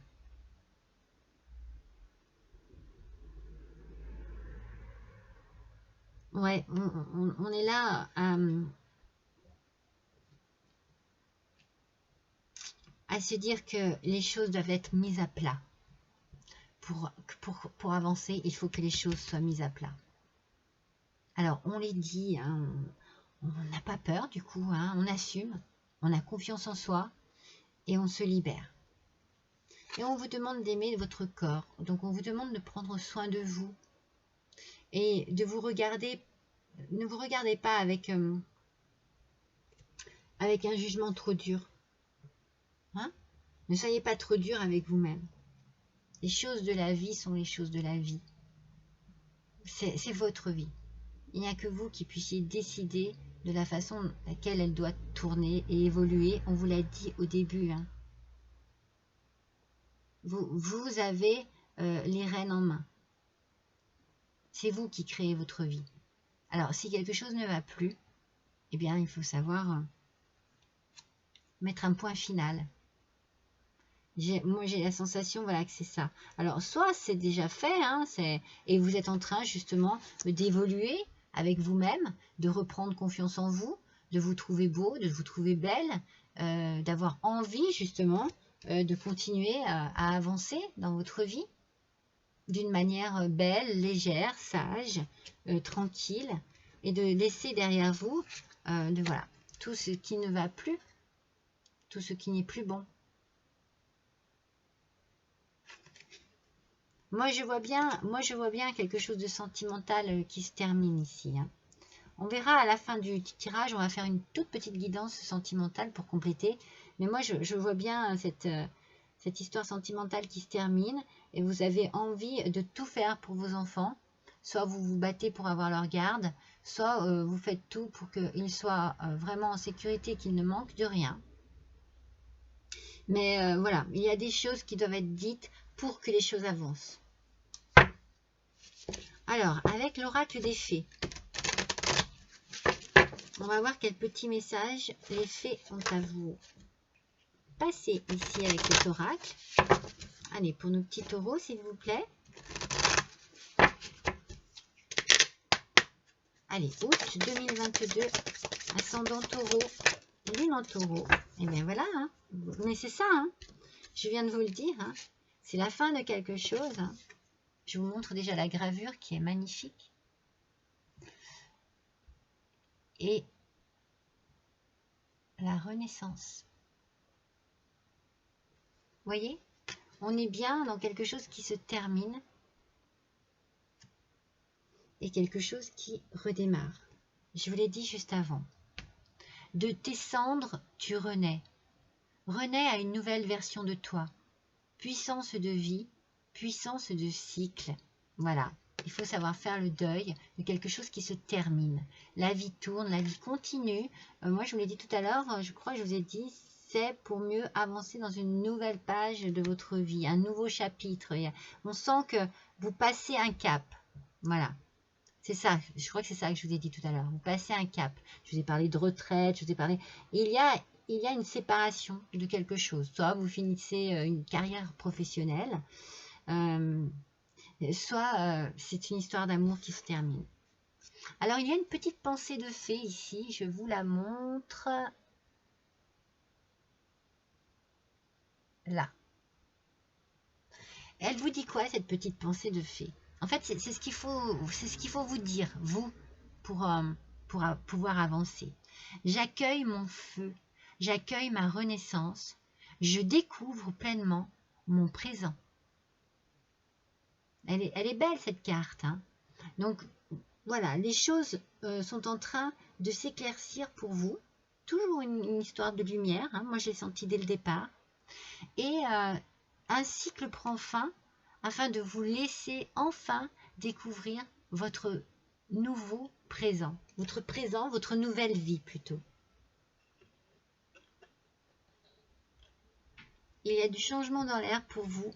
Ouais, on est là à se dire que les choses doivent être mises à plat. Pour avancer, il faut que les choses soient mises à plat. Alors, on les dit, hein, on n'a pas peur du coup, hein, on assume, on a confiance en soi et on se libère. Et on vous demande d'aimer votre corps, donc on vous demande de prendre soin de vous et de vous regarder. Ne vous regardez pas avec un jugement trop dur. Hein? Ne soyez pas trop dur avec vous-même. Les choses de la vie sont les choses de la vie. C'est votre vie. Il n'y a que vous qui puissiez décider de la façon laquelle elle doit tourner et évoluer. On vous l'a dit au début. Hein. Vous avez les rênes en main. C'est vous qui créez votre vie. Alors, si quelque chose ne va plus, eh bien, il faut savoir mettre un point final. Moi, j'ai la sensation, voilà, que c'est ça. Alors, soit c'est déjà fait, hein, et vous êtes en train, justement, d'évoluer avec vous-même, de reprendre confiance en vous, de vous trouver beau, de vous trouver belle, d'avoir envie, justement, de continuer à avancer dans votre vie d'une manière belle, légère, sage, tranquille, et de laisser derrière vous voilà, tout ce qui ne va plus, tout ce qui n'est plus bon. Moi, je vois bien quelque chose de sentimental qui se termine ici. Hein. On verra à la fin du tirage, on va faire une toute petite guidance sentimentale pour compléter. Mais moi, je vois bien cette histoire sentimentale qui se termine et vous avez envie de tout faire pour vos enfants. Soit vous vous battez pour avoir leur garde, soit vous faites tout pour qu'ils soient vraiment en sécurité, qu'ils ne manquent de rien. Mais voilà, il y a des choses qui doivent être dites pour que les choses avancent. Alors, avec l'oracle des fées, on va voir quel petit message les fées ont à vous passer ici avec cet oracle. Allez, pour nos petits taureaux, s'il vous plaît. Allez, août 2022, ascendant taureau, lune en taureau. Et bien voilà, hein. Mais c'est ça, hein. Je viens de vous le dire. Hein. C'est la fin de quelque chose. Hein. Je vous montre déjà la gravure qui est magnifique. Et la renaissance. Vous voyez, on est bien dans quelque chose qui se termine et quelque chose qui redémarre. Je vous l'ai dit juste avant. De tes cendres, tu renais. Renais à une nouvelle version de toi. Puissance de vie, puissance de cycle. Voilà. Il faut savoir faire le deuil de quelque chose qui se termine. La vie tourne, la vie continue. Moi, je vous l'ai dit tout à l'heure, je crois que je vous ai dit, c'est pour mieux avancer dans une nouvelle page de votre vie, un nouveau chapitre. On sent que vous passez un cap. Voilà. C'est ça, je crois que c'est ça que je vous ai dit tout à l'heure. Vous passez un cap. Je vous ai parlé de retraite, je vous ai parlé... Il y a une séparation de quelque chose. Soit vous finissez une carrière professionnelle, soit c'est une histoire d'amour qui se termine. Alors, il y a une petite pensée de fée ici. Je vous la montre. là. Elle vous dit quoi, cette petite pensée de fée? En fait, c'est ce qu'il faut vous dire, vous, pour pouvoir avancer. J'accueille mon feu, j'accueille ma renaissance, je découvre pleinement mon présent. Elle est belle, cette carte, hein. Donc, voilà, les choses sont en train de s'éclaircir pour vous. Toujours une histoire de lumière, hein. Moi, j'ai senti dès le départ. Et un cycle prend fin afin de vous laisser enfin découvrir votre nouveau présent, votre nouvelle vie plutôt. Il y a du changement dans l'air pour vous,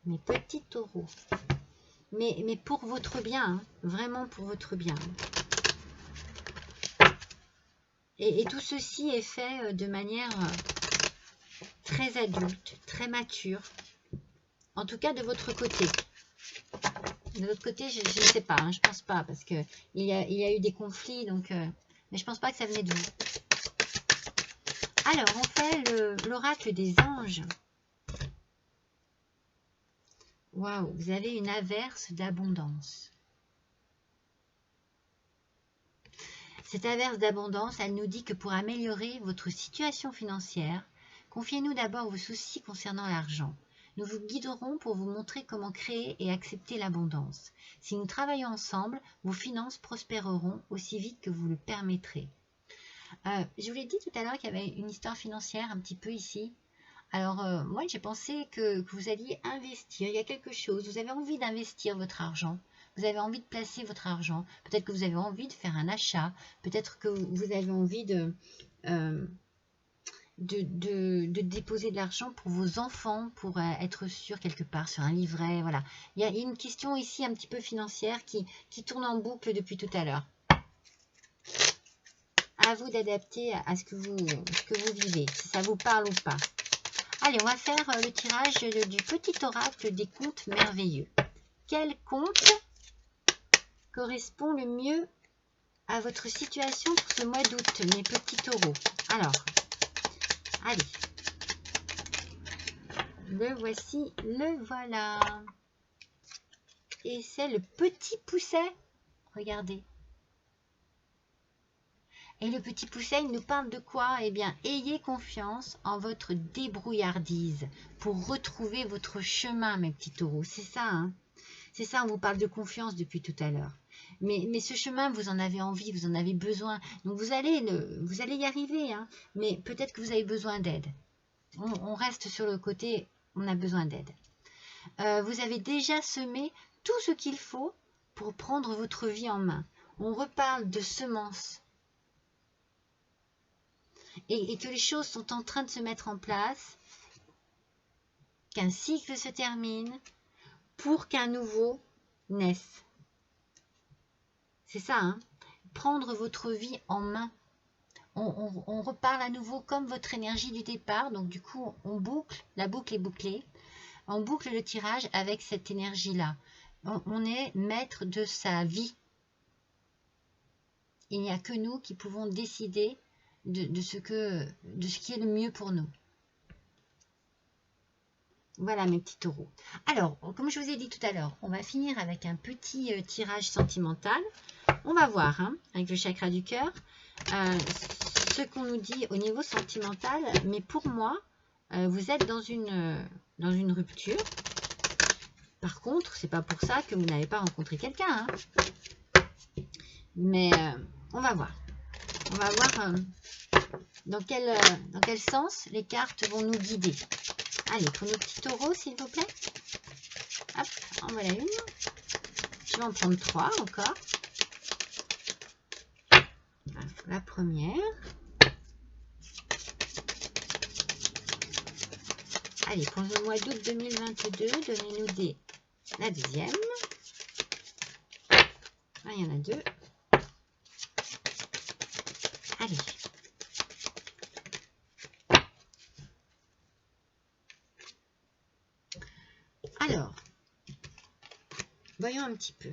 mes petits taureaux. Mais pour votre bien, hein, vraiment pour votre bien. Et tout ceci est fait de manière très adulte, très mature. En tout cas, de votre côté. De l'autre côté, je ne sais pas, hein, je pense pas, parce que il y a eu des conflits, donc, mais je pense pas que ça venait de vous. Alors, on fait l'oracle des anges. Waouh, vous avez une averse d'abondance. Cette averse d'abondance, elle nous dit que pour améliorer votre situation financière, confiez-nous d'abord vos soucis concernant l'argent. Nous vous guiderons pour vous montrer comment créer et accepter l'abondance. Si nous travaillons ensemble, vos finances prospéreront aussi vite que vous le permettrez. Je vous l'ai dit tout à l'heure qu'il y avait une histoire financière un petit peu ici. Alors, moi, j'ai pensé que vous alliez investir. Il y a quelque chose. Vous avez envie d'investir votre argent. Vous avez envie de placer votre argent. Peut-être que vous avez envie de faire un achat. Peut-être que vous avez envie de déposer de l'argent pour vos enfants, pour être sûr quelque part sur un livret. Voilà. Il y a une question ici un petit peu financière qui tourne en boucle depuis tout à l'heure. À vous d'adapter à ce que vous vivez, si ça vous parle ou pas. Allez, on va faire le tirage du petit oracle des contes merveilleux. Quel conte correspond le mieux à votre situation pour ce mois d'août, mes petits taureaux? Alors, allez. Le voici, le voilà. Et c'est le petit pousset. Regardez. Et le petit pousset, il nous parle de quoi? Eh bien, ayez confiance en votre débrouillardise pour retrouver votre chemin, mes petits taureaux. C'est ça, hein? C'est ça, on vous parle de confiance depuis tout à l'heure. Mais ce chemin, vous en avez envie, vous en avez besoin. Donc, vous allez y arriver, hein? Mais peut-être que vous avez besoin d'aide. On reste sur le côté, on a besoin d'aide. Vous avez déjà semé tout ce qu'il faut pour prendre votre vie en main. On reparle de semences. Et que les choses sont en train de se mettre en place, qu'un cycle se termine pour qu'un nouveau naisse. C'est ça, hein? Prendre votre vie en main. On reparle à nouveau comme votre énergie du départ, donc du coup on boucle, la boucle est bouclée, on boucle le tirage avec cette énergie-là. On est maître de sa vie. Il n'y a que nous qui pouvons décider de ce qui est le mieux pour nous. Voilà mes petits taureaux. Alors, comme je vous ai dit tout à l'heure, on va finir avec un petit tirage sentimental. On va voir, hein, avec le chakra du cœur, ce qu'on nous dit au niveau sentimental. Mais pour moi, vous êtes dans une rupture. Par contre, c'est pas pour ça que vous n'avez pas rencontré quelqu'un. Hein. Mais on va voir. On va voir dans quel sens les cartes vont nous guider. Allez, pour nos petits taureaux, s'il vous plaît. Hop, en voilà une. Je vais en prendre 3 encore. La première. Allez, pour le mois d'août 2022, donnez-nous la deuxième. Ah, il y en a 2. Allez. Alors, voyons un petit peu.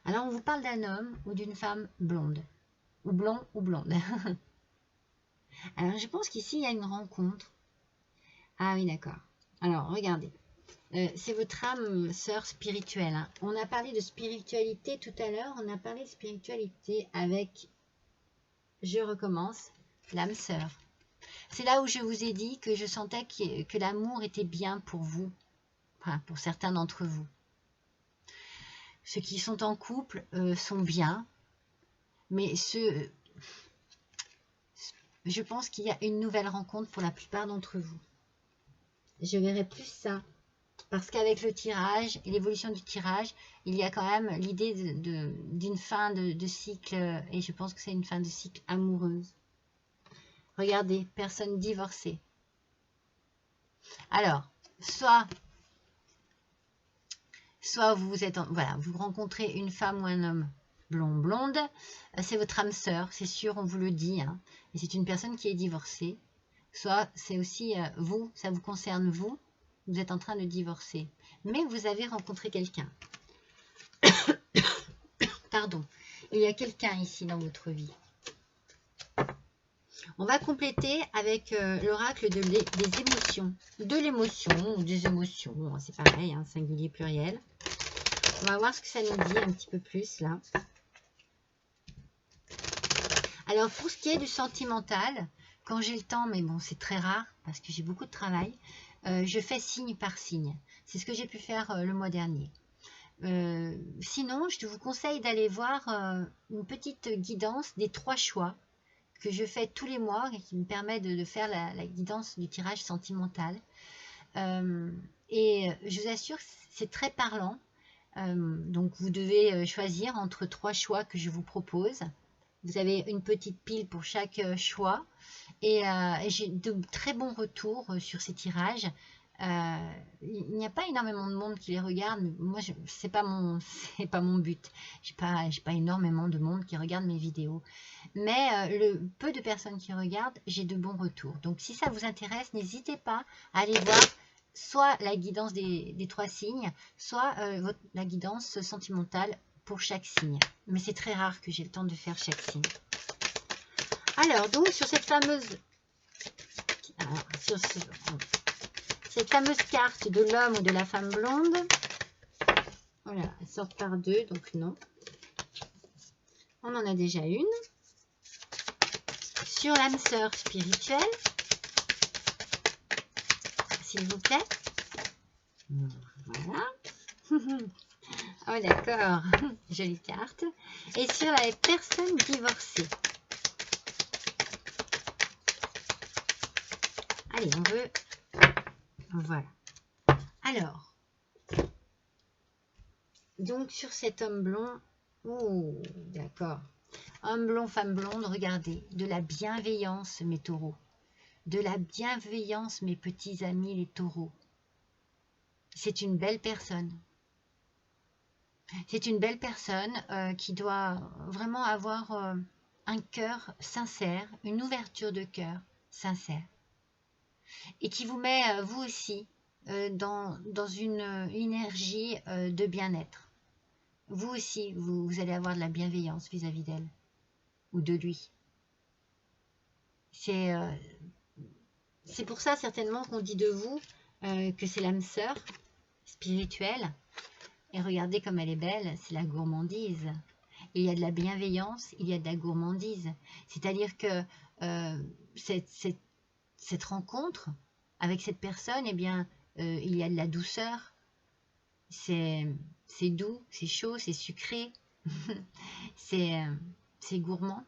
Alors, on vous parle d'un homme ou d'une femme blonde. Ou blond ou blonde. Alors, je pense qu'ici, il y a une rencontre Ah oui, d'accord. Alors, regardez. C'est votre âme sœur spirituelle. Hein. On a parlé de spiritualité tout à l'heure. On a parlé de spiritualité avec, je recommence, l'âme sœur. C'est là où je vous ai dit que je sentais que l'amour était bien pour vous. Enfin, pour certains d'entre vous. Ceux qui sont en couple sont bien. Mais je pense qu'il y a une nouvelle rencontre pour la plupart d'entre vous. Je verrai plus ça. Parce qu'avec le tirage et l'évolution du tirage, il y a quand même l'idée d'une fin de cycle. Et je pense que c'est une fin de cycle amoureuse. Regardez, personne divorcée. Alors, soit vous êtes, voilà, vous rencontrez une femme ou un homme blonde, c'est votre âme sœur, c'est sûr, on vous le dit. Hein, et c'est une personne qui est divorcée. Soit c'est aussi vous, ça vous concerne vous êtes en train de divorcer. Mais vous avez rencontré quelqu'un. Pardon. Il y a quelqu'un ici dans votre vie. On va compléter avec l'oracle des émotions. De l'émotion ou des émotions. C'est pareil, hein, singulier, pluriel. On va voir ce que ça nous dit un petit peu plus là. Alors pour ce qui est du sentimental, quand j'ai le temps, mais bon c'est très rare parce que j'ai beaucoup de travail, je fais signe par signe. C'est ce que j'ai pu faire le mois dernier. Sinon, je vous conseille d'aller voir une petite guidance des 3 choix que je fais tous les mois et qui me permet de faire la guidance du tirage sentimental. Et je vous assure, c'est très parlant. Donc, vous devez choisir entre 3 choix que je vous propose. Vous avez une petite pile pour chaque choix. Et j'ai de très bons retours sur ces tirages. Il n'y a pas énormément de monde qui les regarde, mais moi c'est pas mon but. J'ai pas énormément de monde qui regarde mes vidéos, mais le peu de personnes qui regardent, j'ai de bons retours. Donc si ça vous intéresse, n'hésitez pas à aller voir soit la guidance des 3 signes, soit la guidance sentimentale pour chaque signe. Mais c'est très rare que j'ai le temps de faire chaque signe. Alors donc sur cette fameuse carte de l'homme ou de la femme blonde, voilà, elle sort par 2, donc non. On en a déjà une. Sur l'âme sœur spirituelle, s'il vous plaît. Voilà. Oh d'accord, jolie carte. Et sur la personne divorcée. Allez, on veut... Voilà. Alors, donc sur cet homme blond, oh, d'accord. Homme blond, femme blonde, regardez, de la bienveillance, mes taureaux. De la bienveillance, mes petits amis, les taureaux. C'est une belle personne. C'est une belle personne qui doit vraiment avoir un cœur sincère, une ouverture de cœur sincère. Et qui vous met, vous aussi, dans une énergie de bien-être. Vous aussi, vous allez avoir de la bienveillance vis-à-vis d'elle ou de lui. C'est pour ça certainement qu'on dit de vous que c'est l'âme sœur spirituelle. Et regardez comme elle est belle, c'est la gourmandise. Il y a de la bienveillance, il y a de la gourmandise. C'est-à-dire que cette rencontre avec cette personne, eh bien, il y a de la douceur. C'est doux, c'est chaud, c'est sucré. c'est gourmand.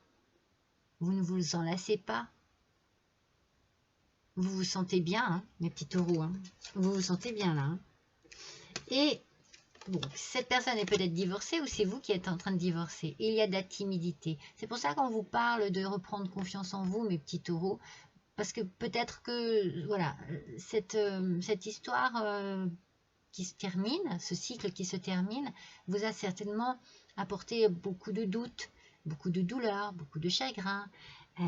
Vous ne vous en lassez pas. Vous vous sentez bien, hein, mes petits taureaux. Hein. Vous vous sentez bien là. Hein. Et bon, cette personne est peut-être divorcée ou c'est vous qui êtes en train de divorcer. Il y a de la timidité. C'est pour ça qu'on vous parle de reprendre confiance en vous, mes petits taureaux. Parce que peut-être que, voilà, cette histoire qui se termine, ce cycle qui se termine, vous a certainement apporté beaucoup de doutes, beaucoup de douleurs, beaucoup de chagrin,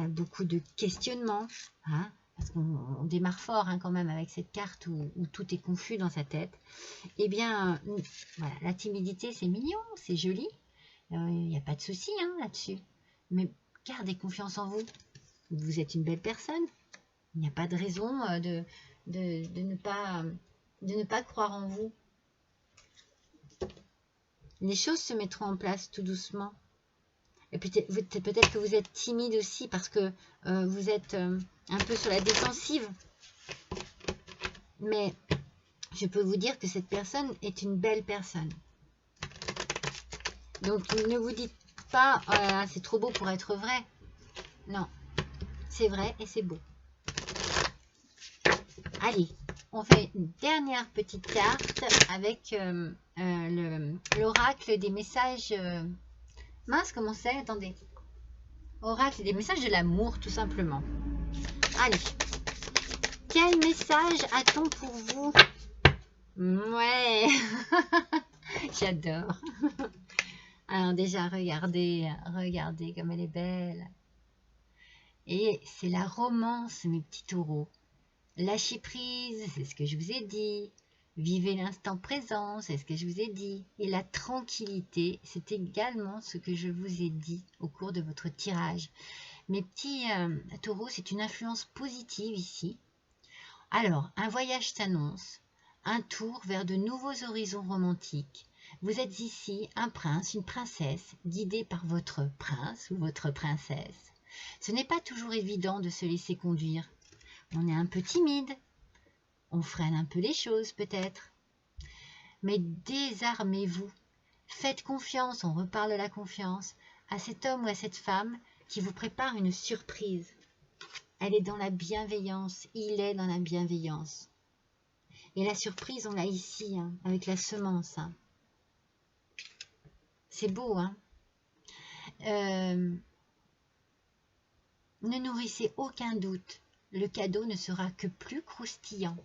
beaucoup de questionnements, hein, parce qu'on démarre fort hein, quand même avec cette carte où tout est confus dans sa tête. Eh bien, voilà, la timidité, c'est mignon, c'est joli, il n'y a pas de souci hein, là-dessus. Mais gardez confiance en vous. Vous êtes une belle personne. Il n'y a pas de raison de ne pas croire en vous. Les choses se mettront en place tout doucement. Et peut-être que vous êtes timide aussi parce que vous êtes un peu sur la défensive. Mais je peux vous dire que cette personne est une belle personne. Donc ne vous dites pas « Oh là là, c'est trop beau pour être vrai ». Non, c'est vrai et c'est beau. Allez, on fait une dernière petite carte avec l'oracle des messages... mince, comment c'est? Attendez. Oracle des messages de l'amour, tout simplement. Allez. Quel message a-t-on pour vous? Ouais. J'adore. Alors déjà, regardez comme elle est belle. Et c'est la romance, mes petits taureaux. Lâchez prise, c'est ce que je vous ai dit. Vivez l'instant présent, c'est ce que je vous ai dit. Et la tranquillité, c'est également ce que je vous ai dit au cours de votre tirage. Mes petits taureaux, c'est une influence positive ici. Alors, un voyage s'annonce, un tour vers de nouveaux horizons romantiques. Vous êtes ici un prince, une princesse, guidé par votre prince ou votre princesse. Ce n'est pas toujours évident de se laisser conduire. On est un peu timide. On freine un peu les choses peut-être. Mais désarmez-vous. Faites confiance, on reparle de la confiance, à cet homme ou à cette femme qui vous prépare une surprise. Elle est dans la bienveillance, il est dans la bienveillance. Et la surprise, on l'a ici, hein, avec la semence. Hein. C'est beau, hein. Ne nourrissez aucun doute. Le cadeau ne sera que plus croustillant.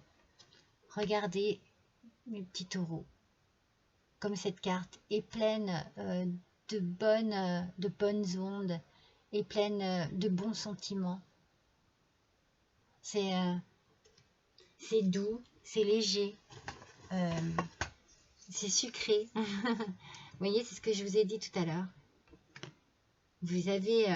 Regardez, mes petits taureaux, comme cette carte est pleine de bonnes ondes, est pleine de bons sentiments. C'est doux, c'est léger, c'est sucré. Vous voyez, c'est ce que je vous ai dit tout à l'heure. Vous avez,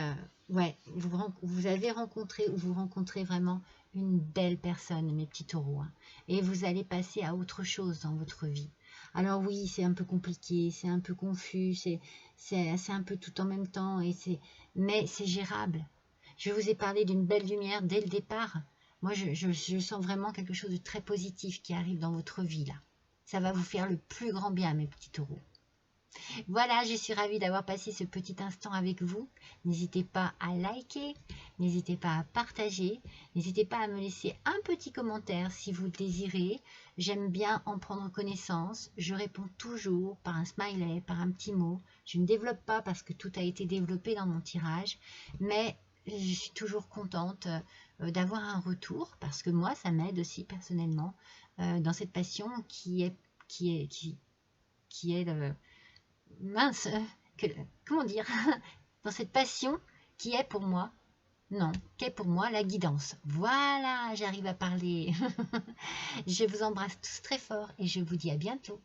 vous avez rencontré ou vous rencontrez vraiment une belle personne, mes petits taureaux. Hein, et vous allez passer à autre chose dans votre vie. Alors oui, c'est un peu compliqué, c'est un peu confus, c'est un peu tout en même temps, mais c'est gérable. Je vous ai parlé d'une belle lumière dès le départ. Moi, je sens vraiment quelque chose de très positif qui arrive dans votre vie, là. Ça va vous faire le plus grand bien, mes petits taureaux. Voilà, je suis ravie d'avoir passé ce petit instant avec vous. N'hésitez pas à liker, n'hésitez pas à partager, n'hésitez pas à me laisser un petit commentaire si vous le désirez. J'aime bien en prendre connaissance. Je réponds toujours par un smiley, par un petit mot. Je ne développe pas parce que tout a été développé dans mon tirage, mais je suis toujours contente d'avoir un retour parce que moi, ça m'aide aussi personnellement dans cette passion qui est mince, comment dire, dans cette passion qui est pour moi, qu'est pour moi la guidance. Voilà, j'arrive à parler. Je vous embrasse tous très fort et je vous dis à bientôt.